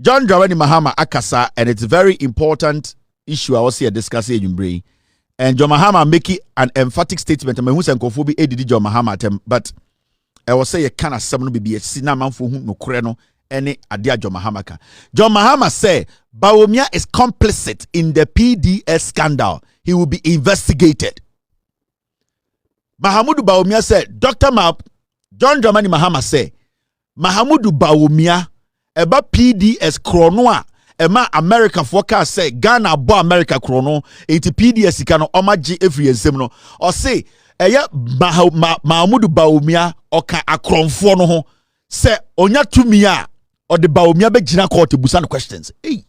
John Dramani Mahama akasa, and it's a very important issue I was here discussing in brain. And John Mahama making an emphatic statement. I mean, who's encophobia ADD John Mahama, but I will say a kind of seven be a cinnamon for whom no creno any adia John Mahama can. John Mahama say Bawumia is complicit in the PDS scandal. He will be investigated. Mahamudu Bawumia said, John Dramani Mahama say, Mahamudu Bawumia eba PDS chronoa ema America forecast say Ghana bo America chrono enti PDS kano omaji every ensem no or say eya Mahamudu Bawumia oka akronfo no ho say onya tumi a or the Bawumia be gina court busan questions hey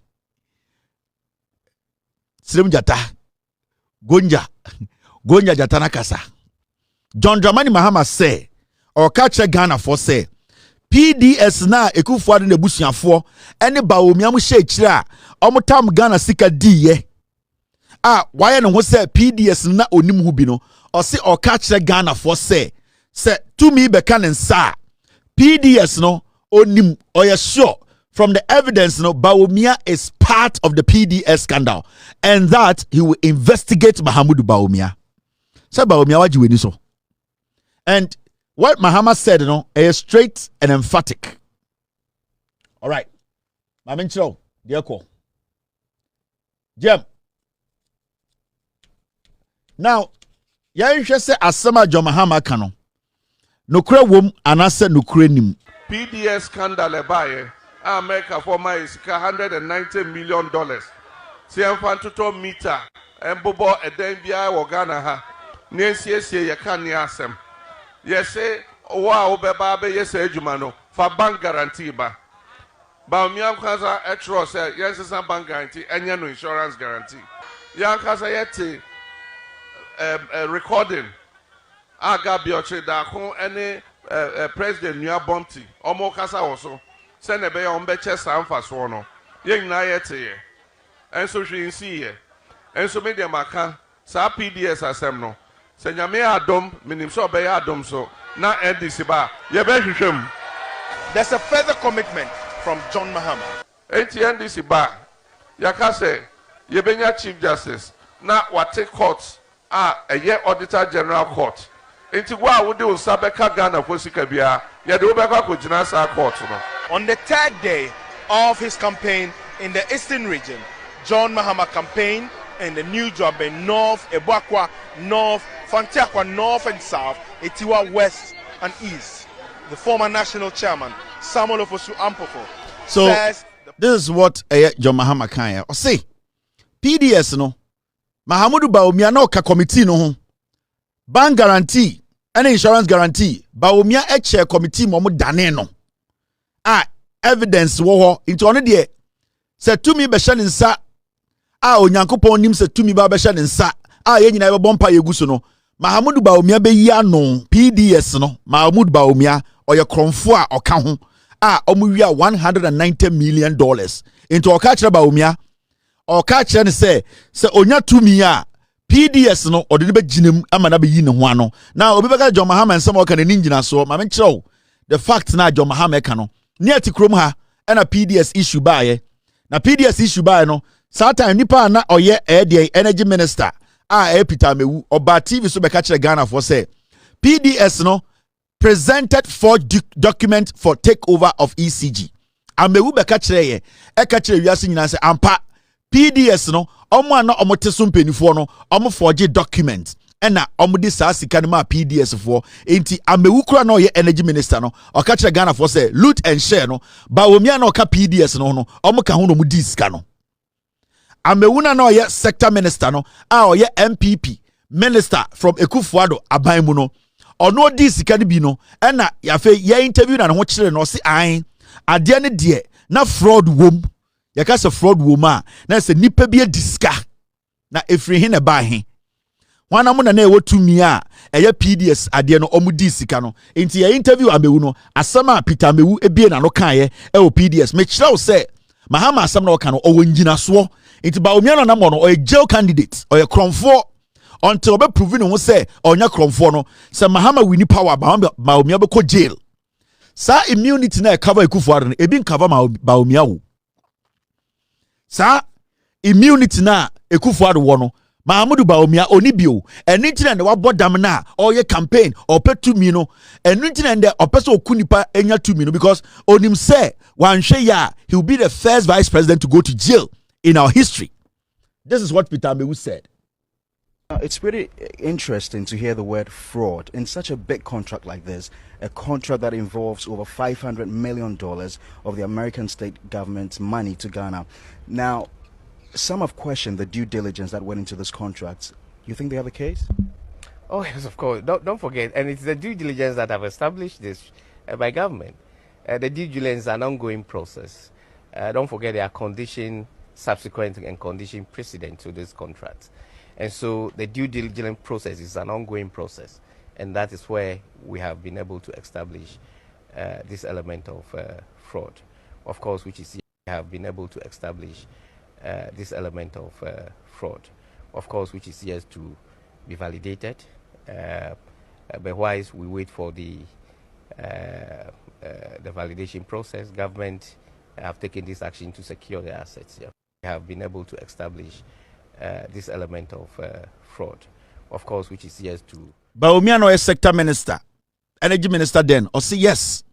Sirem jata Gonja jata nakasa. John Dramani Mahama say or catch Ghana for say PDS na ekufuade na busuafo ene Bawumia mu hye kira omotam Ghana sika diye why no ho say PDS na onim hu bi no o se o ka kire Ghana for say to me be kan nsa PDS no onim or sure from the evidence no Bawumia is part of the PDS scandal and that he will investigate Mahamudu Bawumia. So Bawumia waji weni so. And what Mahama said, is straight and emphatic. All right. Mamincho, dear call. Jem. Now, ya say asama John Mahama kano. Nukre wom anase nukre nim. PDS scandal ebaye. America for my is $190 million. See to meter and bobo edembia wogana ha. Nensi ye kan ni asem. Yes, wow, Beba, yes, Ejumano, for bank guarantee. Bawumia Kaza Etro said, yes, it's a bank guarantee, and no insurance guarantee. Yankaza Yeti recording. Agabioche Dako, any president Nia Bonti, Omo Casa also, send a bay on Beches and Faswono, Yang Nayeti, and so she see ye, and so media Maka, Sa PDS Assemno. Senyame adom minim so be adom so na NDC ba ye be hwehwem. There's a further commitment from John Mahama. Enti NDC ba yaka say ye benya chief justice na wate court ye auditor general court. Enti wa wo de usabeka Ghana for sika bia ye de obeka ko gina sa court no. On the third day of his campaign in the Eastern region, John Mahama campaigned in the New Jobe North, Ebuakwa North, Fantiakwa North and South, Etiwa West and East. The former national chairman, Samuel Ofosu Ampofo, so says this is what John Mahama can or say. PDS no Mahamudu Bawumia no ka committee no ho. Bank guarantee and insurance guarantee. Bawumia chair committee momo dane no. Evidence wo into one there. Say to me be shan nsa onyankopon nim se tumi ba be hye ne nsa ye nyina be bompa yegu so no Mahamudu Bawumia be yi ano PDS no Mahamudu Bawumia oye kronfo a oka ho omuwia $190 million into oka kire Bawumia oka kire ne se onya tumi a PDS no ode be ginem ama na be yi ne ho ano na obi be ka John Mahama nsem oka ne ngina so ma me kire the fact na John Mahama eka no ne atikrom ha na PDS issue ba ye na PDS issue ba no Satan nipa na oye energy minister Peter Mewu oba TV so be catch Ghana for say PDS no presented forged document for takeover of ECG. Amewu be catch ye catch wiase nyina say ampa PDS no omo na omo te so mpenifo no omo forged document ena omo di sa sika ma PDS for enti Amewu kura na oye energy minister no o catch Ghana for say loot and share no Bawumia na o ka PDS no omo ka ho no mu di sika no. Amewuna no ye sector minister no ye MPP minister from Ekufuado aban mu no ono di sika ne bi no na ya fe ye interview na ho kire no se an ade ne de na fraud wom ya ka se fraud wom na se nipa bi diska na efri he ne ba he wana mu na ewo tumi eye PDS ade no omu di sika no enti ye interview Amewu no asama Peter Amewu ebie na no kan ye o PDS me kire o se Mahama asam na oka no o wonjina so enti Bawumia no nam no o jail candidate o ye kronfo until be prove no say onya kronfo no say Mahama wini power Bawumia be ko jail sa immunity na cover Ekufuado no ebi cover Bawumia wo Sa immunity na Ekufuado wono. Mahamudu Bawumia onibio. Enitina ne wabo dam na or ye campaign or pet 2 million. Enitina and or person okunipa enya 2 million because onim say wanhwe ya he will be the first vice president to go to jail in our history. This is what Peter Amewu said. It's pretty interesting to hear the word fraud in such a big contract like this, a contract that involves over $500 million of the American state government's money to Ghana. Now, some have questioned the due diligence that went into this contract. You think they have a case? Oh, yes, of course. Don't forget, and it's the due diligence that have established this by government. The due diligence is an ongoing process. Don't forget there are condition subsequent and condition precedent to this contract. And so the due diligence process is an ongoing process. And that is where we have been able to establish this element of fraud. Of course, which is we have been able to establish this element of fraud. Of course, which is yet to be validated. But whilst we wait for the validation process, government have taken this action to secure the assets. Yeah. We have been able to establish this element of fraud. Of course, which is yet to... Bawumia no sector minister, energy minister then, or say yes,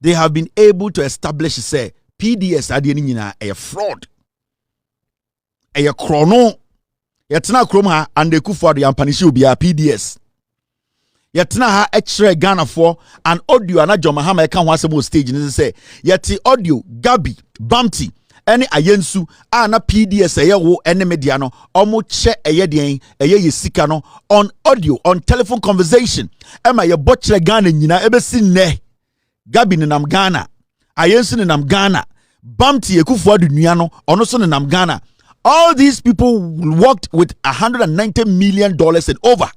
they have been able to establish, say, PDS adiyeni a fraud. A chrono, yetna krom ha and the Ekufuado yampanishi ubi a PDS. Yetna ha extra Ghana for an audio and a John Mahama can was stage and say, yeti audio, Gabi, Bumpty, any ayensu, na PDS a wo ene mediano, omo che ayedien, yesikano, on audio, on telephone conversation. Emma ye botche Ghana nyina ebe sin ne. Gabi ni nam Ghana, ayensu ni nam Ghana, Bumpty Ekufuado nuano, ono so ni nam Ghana. All these people worked with $190 million and over.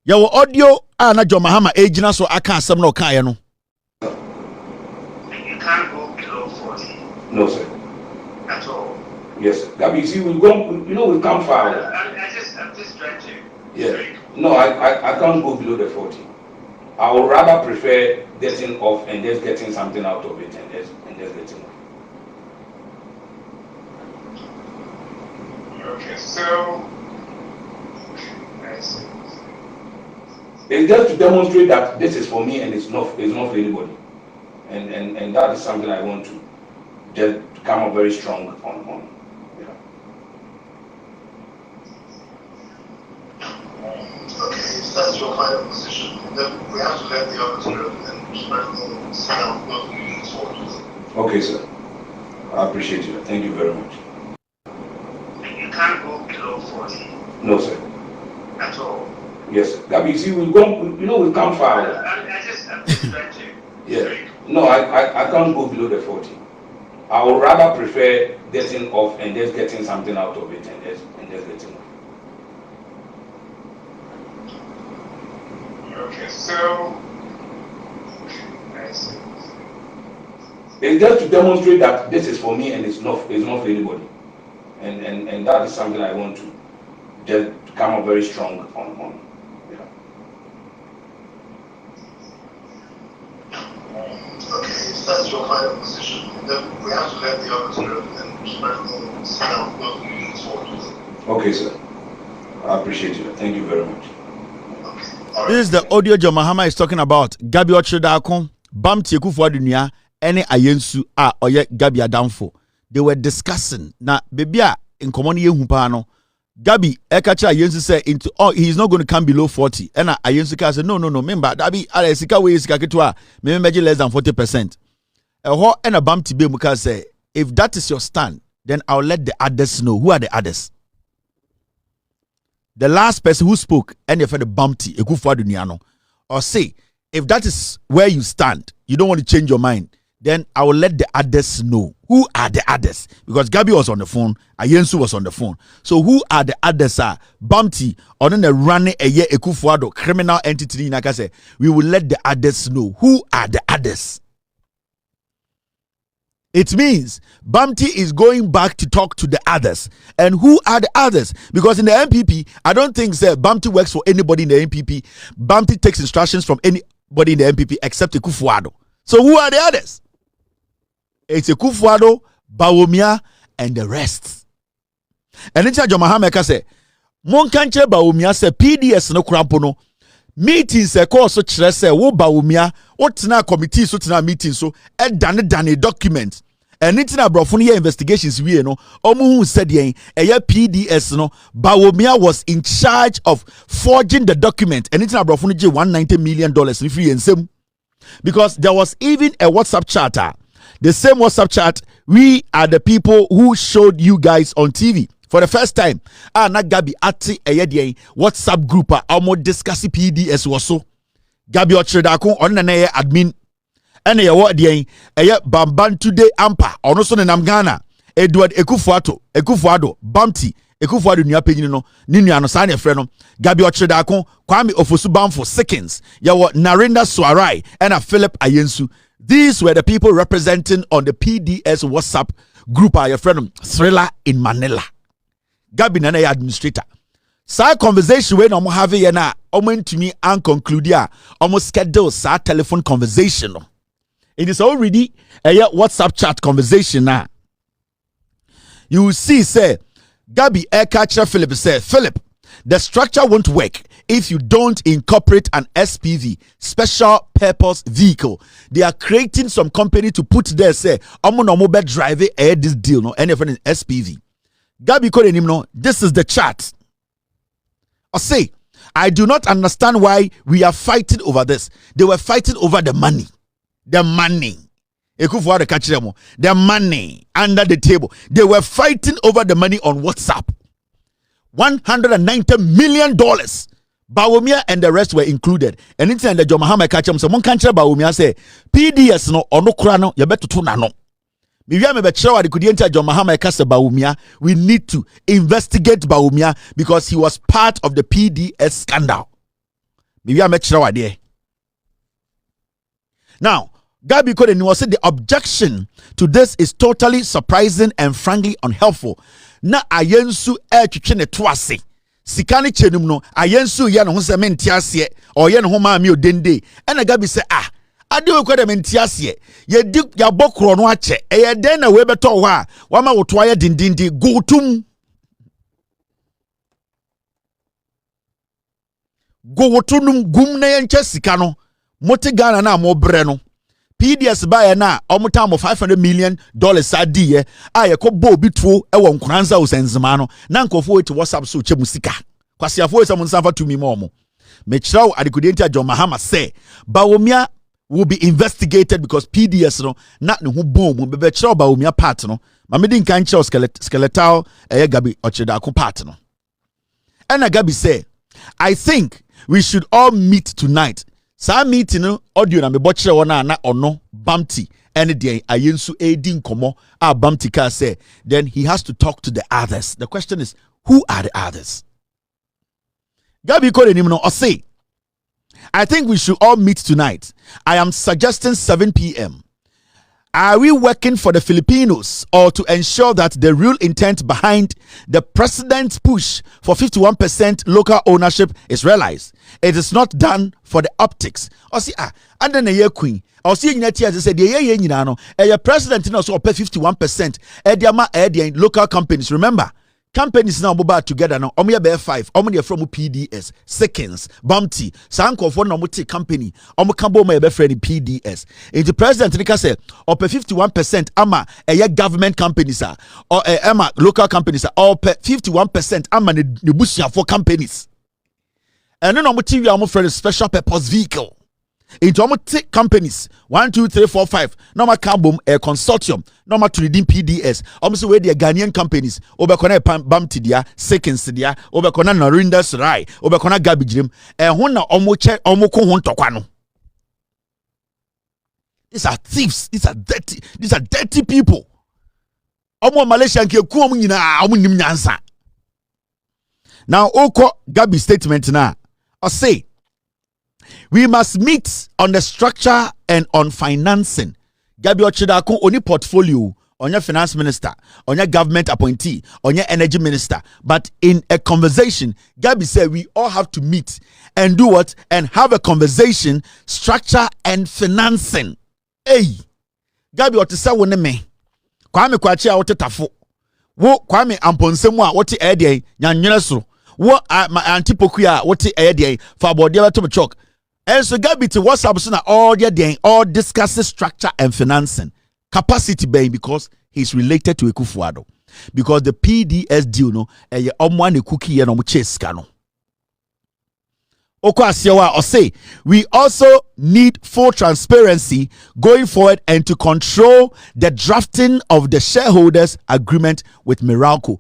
Your audio na John Mahama agent so I can't some no kaya no. You can't go below 40. No, sir. At all. Yes, sir. Gabi, you see, we've gone. You know, we've come far. I'm just trying to. Yeah. No, I can't go below the 40. I would rather prefer getting off and just getting something out of it and just getting off. Okay, so I see. It's just to demonstrate that this is for me and it's not for anybody. And that is something I want to just come up very strong on. Okay, if that's your final position, then we have to let the others know and spread the sound of moving forward. Okay, sir. I appreciate you. Thank you very much. You can't go below 40. No, sir. At all. Yes, sir. Gabi, you see, we've gone. You know, we've come far. I'm just trying to. Yeah. No, I can't go below the 40. I would rather prefer getting off and just getting something out of it and just getting off. Okay, so I see. It's just to demonstrate that this is for me and it's not for anybody. And that is something I want to just come up very strong on. Okay, if that's your final position, then we have to let the others know and spread the sound of moving forward. Okay, sir. I appreciate you. Thank you very much. Okay. This is the audio John Mahama is talking about. Gabi Ochredakon, Bumpty Ekufuado nua, ene ayensu a oye Gabi adamfo. They were discussing na baby a nkomo ne yehu pa no. Gabi ekacha ayensu say into he's not going to come below 40. And ayensu ka say no remember Gabi ala sika we sika ketwa me meji less than 40%. Eho and a Bumpty be muka say if that is your stand then I'll let the others know. Who are the others? The last person who spoke and if the Bumpty Ekufuado nua no or say if that is where you stand you don't want to change your mind then I will let the others know. Who are the others? Because Gabi was on the phone, Ayensu was on the phone. So who are the others? Bumpty on the running a year Ekufuado criminal entity. Like I say, we will let the others know. Who are the others? It means Bumpty is going back to talk to the others. And who are the others? Because in the MPP, I don't think Bumpty works for anybody in the MPP. Bumpty takes instructions from anybody in the MPP except Ekufuado. So who are the others? It's Ekufuado, Bawumia and the rest. And it's a Mahama say, Mon kanche Bawumia say PDS no krampo no. Meetings e call so chere say wo Bawumia, what na committee so na meeting so e dane document. And it's na brofo no investigations we no. Omu said yen PDS no Bawumia was in charge of forging the document. And it's na brofo no je $190 million in free and same. Because there was even a WhatsApp chat. The same WhatsApp chat, we are the people who showed you guys on TV for the first time. Na Gabi ati WhatsApp group amo discuss PDS waso. Gabi Ochredako on na admin. Ene ye wo de Bamban today ampa ono so ne nam Ghana. Edward Ekufuado Bamti Ekufuado nua pagini no ni nua no sa ne frɛ no Gabi Ochredako Kwame Ofosu Bamfo Seconds yawo Narinda Swarai and Philip Ayensu. These were the people representing on the PDS WhatsApp group your friend Thriller in Manila. Gabi na administrator. Sa conversation when omo have ye na omo ntumi an conclude ya omo schedule sa telephone conversation no. It is already a WhatsApp chat conversation now. You will see say Gabi catcher Philip say Philip, the structure won't work if you don't incorporate an SPV, special purpose vehicle. They are creating some company to put there say omo no mo be drive this deal no any friend SPV. Gabi called him no, this is the chart. I say, I do not understand why we are fighting over this. They were fighting over the money. The money. The money under the table. They were fighting over the money on WhatsApp. $190 million. Bawumia and the rest were included. And it's in the Mahama catch them. So one country Bawumia say PDS no or no krano you better to no. We need to investigate Bawumia because he was part of the PDS scandal. Now, Gabi Koden was said the objection to this is totally surprising and frankly unhelpful. Na ayensu chichene twase. Sikani chenum no ayensu ya no ho se mentiase or ye no ho ma mi odende. And Gabi say ade we kwada mentiase ye di ya bokro no ache e den na we beto ho a wa ma woto aye dindindi gotum gowotunum gum na ye nche sika no moti Ghana na mo bre no PDS buy na omuta mo $500 million adie a ye ko bo bi tuo e wo nkranza osenzema no na nkofo we ti WhatsApp so che musika kwasiafo we se mun sanfa to mi mo me chiraw adekudenti John Mahama say Bawumia will be investigated because PDS no na ne ho boom be chiraw Bawumia part no ma me din kan chiraw skeletal Gabi Ochredako part no. And Gabi say I think we should all meet tonight. Sa meeting no audio na me bochire wona na ono Bamti and the ayensu edin komo a Bamti ka say then he has to talk to the others. The question is who are the others? Gabi called him no or say I think we should all meet tonight. I am suggesting 7 p.m. Are we working for the Filipinos or to ensure that the real intent behind the president's push for 51% local ownership is realized? It is not done for the optics. Or see, and then a year queen. Or see, as I said, the president also pay 51%. Local companies. Remember, companies now move together now. Omo be 5. Omo from PDS, Seconds, Bamti, Sanko for no company. Omo kambo me be friend PDS. If the president nika say or pay 51% ama government companies or ama local companies or pay 51% ama ne busia for companies. And then omo TV omo friend special purpose vehicle. Into almost companies 1, 2, 3, 4, 5. Normal Cambum a consortium. Normal to redeem PDS. Almost where the Ghanaian companies. Obekona Bamti dia, Seconds dia. Obekona Narinda Swarai. Obekona Gabi Jim. And hona omoche omoko hontokwano. These are thieves. These are dirty people. Omo Malaysia nke ku omo nyina omo nim nyansa. Now oko Gabi statement na. I say we must meet on the structure and on financing. Gabi Ochredako only portfolio on your finance minister, on your government appointee, on your energy minister. But in a conversation, Gabi said we all have to meet and do what? And have a conversation, structure and financing. Hey, Gabi Otisa wone me. Kwame Kwachi a wote tafo wo Kwame Amponsemu a wote ɛdeɛ nyanwene so wo Antipoku a wote ɛdeɛ fa bɔde beto chok enso Gabi te WhatsApp so na all discuss structure and financing capacity bɛn because he's related to Ekufuado because the PDS deal no ɛyɛ ɔmo an cookie ye no mo cheska no or say we also need full transparency going forward and to control the drafting of the shareholders agreement with Miracle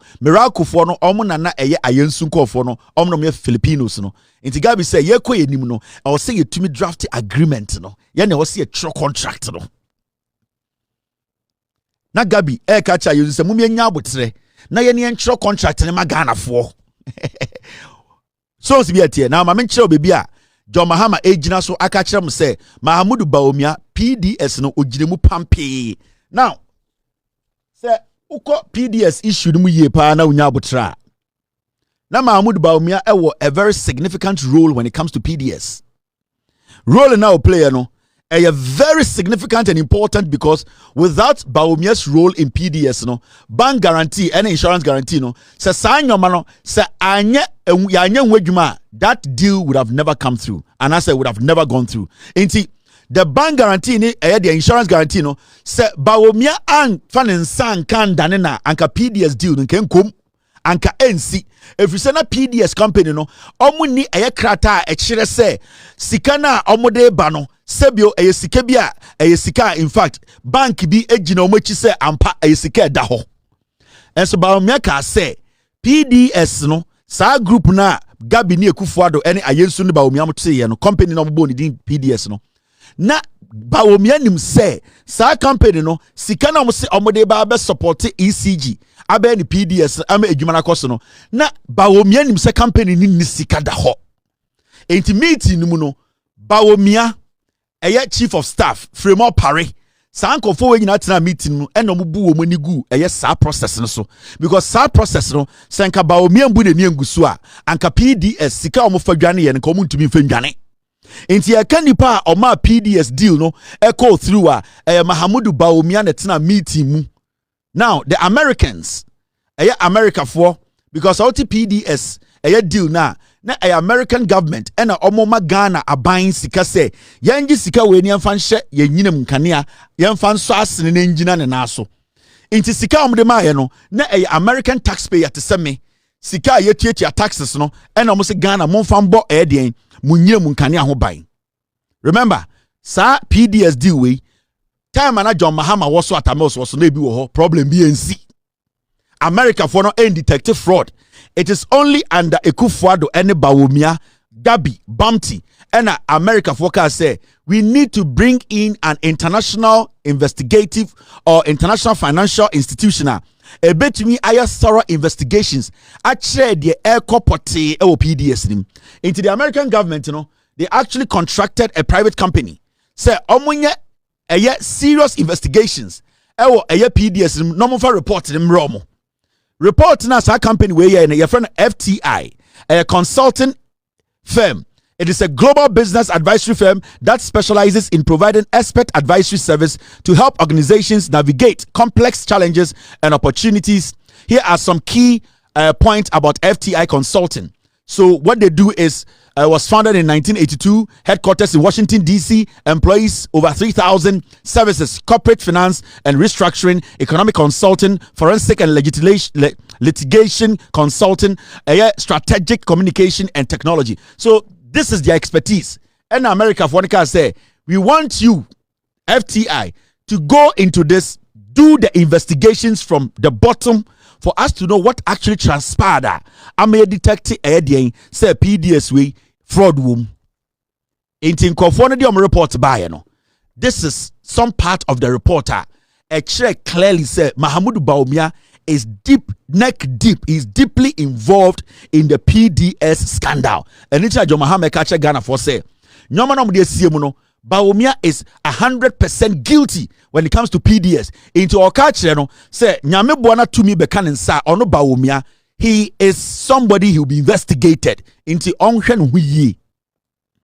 for no omo nana eye ayensunko for no omo no Filipinos no inti Gabi say ye ko yenim no or say yetumi draft agreement no ye na say a true contract no na Gabi kacha you say mumye nya abotre na ye ne true contract ne magana for so be here now mama nkyerɛ baby a John Mahama ejina so aka kyerɛ m sɛ Mahamudu Bawumia PDS no ogiremu pampe now sɛ ukɔ PDS issue no mu yie pa na unya abotra na Mahamudu Bawumia a very significant role when it comes to PDS role now player no a very significant and important because without Bawumia's role in PDS no bank guarantee and insurance guarantee no se sanyoma no se anye wedwuma that deal would have never come through and I said would have never gone through inti the bank guarantee ni the insurance guarantee no se Bawumia an fanen kan dane na anka PDS deal nken kom anka NC if you say na PDS company no omu ni krata e kire se sika na omu de ba no sebio sika bia sika in fact bank bi ejina omochi se ampa sika da ho enso Bawumia ka se PDS no sa group na Gabi ni Ekufuado ene ayensu ni Bawumia motse ye no company no bo ni din PDS no na Bawumia nim se sa company no sika na omo de ba be support ECG abe ni PDS ama edwuma na koso no na Bawumia nim se company ni sika da ho enti meeting ni mu no Bawumia chief of staff Fremont Parry sanko for we nyina tena meeting no eno mu bu wo mani gu sa process no so because sa process no senka Bawumia mbu ne ngusu a anka PDS sika omo fa dwane ye nka omo ntumi fa dwane enti ya kanipa a oma PDS deal no echo through a Mahamudu Bawumia na tena meeting mu now the Americans America for because all PDS deal na American government and omoma Ghana abain sika se yangi sika we ni amfa nhye yenyinam kanea yemfa nso asene na engina ne naso inti sika omde maaye no na American taxpayer te se me sika yetuatua taxes no and omo se Ghana momfa mbo den munyinam kanea ho ban remember sa PDS deal we time na John Mahama was so atamos was na bi wo ho problem bi ensi America for no detective fraud. It is only under Ekufuado and Bawumia, Gabi, Bumpty, and America forecast say we need to bring in an international investigative or international financial institution. A bit to me, I thorough investigations. Actually, the air corporate PDS into the American government, they actually contracted a private company. Say, omunye serious investigations. PDS no more report them wrong. Report na sa company we here your friend FTI, a consulting firm. It is a global business advisory firm that specializes in providing expert advisory service to help organizations navigate complex challenges and opportunities. Here are some key points about FTI Consulting. So what they do is was founded in 1982, headquarters in Washington, D.C., employees over 3,000, services, corporate finance and restructuring, economic consulting, forensic and litigation consulting, strategic communication and technology. So this is their expertise. And America, Fonica say, we want you, FTI, to go into this, do the investigations from the bottom for us to know what actually transpired. I'm a detective, say PDS way, fraud womb. In Tinkofonidi report by this is some part of the reporter. Actually clearly said Mahamudu Bawumia is neck deep. He's deeply involved in the PDS scandal. And it's John Mahama catch Ghana for say, Bawumia is 100% guilty when it comes to PDS. Into our culture, say Nyame Buana to me bekanin sa ono Bawumia. He is somebody who will be investigated into Onshen Huyi.